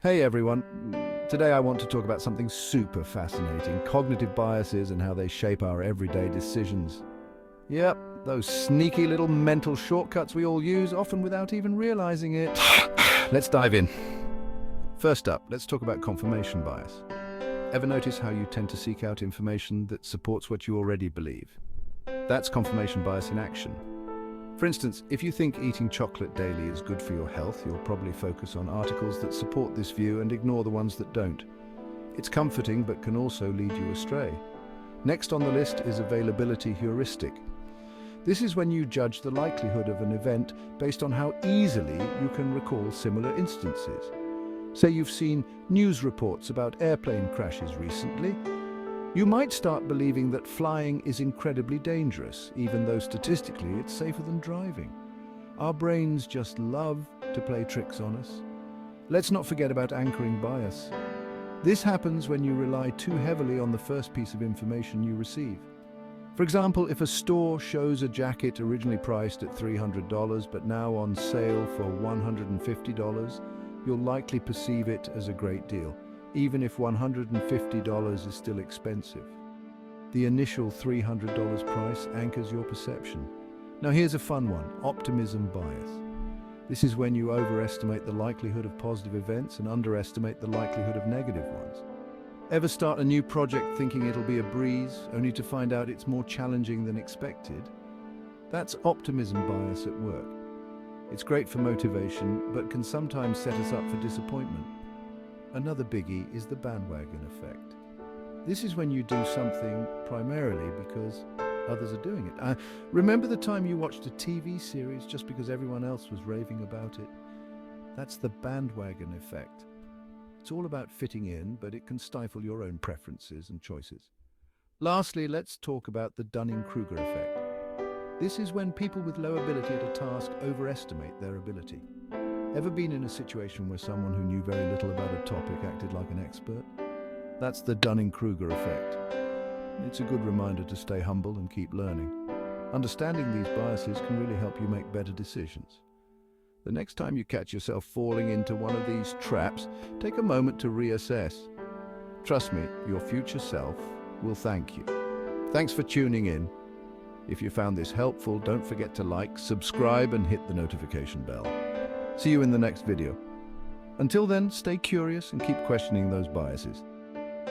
Hey everyone, today I want to talk about something super fascinating, cognitive biases and how they shape our everyday decisions. Yep, those sneaky little mental shortcuts we all use, often without even realizing it. Let's dive in. First up, let's talk about confirmation bias. Ever notice how you tend to seek out information that supports what you already believe? That's confirmation bias in action. For instance, if you think eating chocolate daily is good for your health, you'll probably focus on articles that support this view and ignore the ones that don't. It's comforting but can also lead you astray. Next on the list is availability heuristic. This is when you judge the likelihood of an event based on how easily you can recall similar instances. Say you've seen news reports about airplane crashes recently. You might start believing that flying is incredibly dangerous, even though statistically it's safer than driving. Our brains just love to play tricks on us. Let's not forget about anchoring bias. This happens when you rely too heavily on the first piece of information you receive. For example, if a store shows a jacket originally priced at $300 but now on sale for $150, you'll likely perceive it as a great deal, even if $150 is still expensive. The initial $300 price anchors your perception. Now here's a fun one, optimism bias. This is when you overestimate the likelihood of positive events and underestimate the likelihood of negative ones. Ever start a new project thinking it'll be a breeze, only to find out it's more challenging than expected? That's optimism bias at work. It's great for motivation, but can sometimes set us up for disappointment. Another biggie is the bandwagon effect. This is when you do something primarily because others are doing it. Remember the time you watched a TV series just because everyone else was raving about it? That's the bandwagon effect. It's all about fitting in, but it can stifle your own preferences and choices. Lastly, let's talk about the Dunning-Kruger effect. This is when people with low ability at a task overestimate their ability. Ever been in a situation where someone who knew very little about a topic acted like an expert? That's the Dunning-Kruger effect. It's a good reminder to stay humble and keep learning. Understanding these biases can really help you make better decisions. The next time you catch yourself falling into one of these traps, take a moment to reassess. Trust me, your future self will thank you. Thanks for tuning in. If you found this helpful, don't forget to like, subscribe, and hit the notification bell. See you in the next video. Until then, stay curious and keep questioning those biases.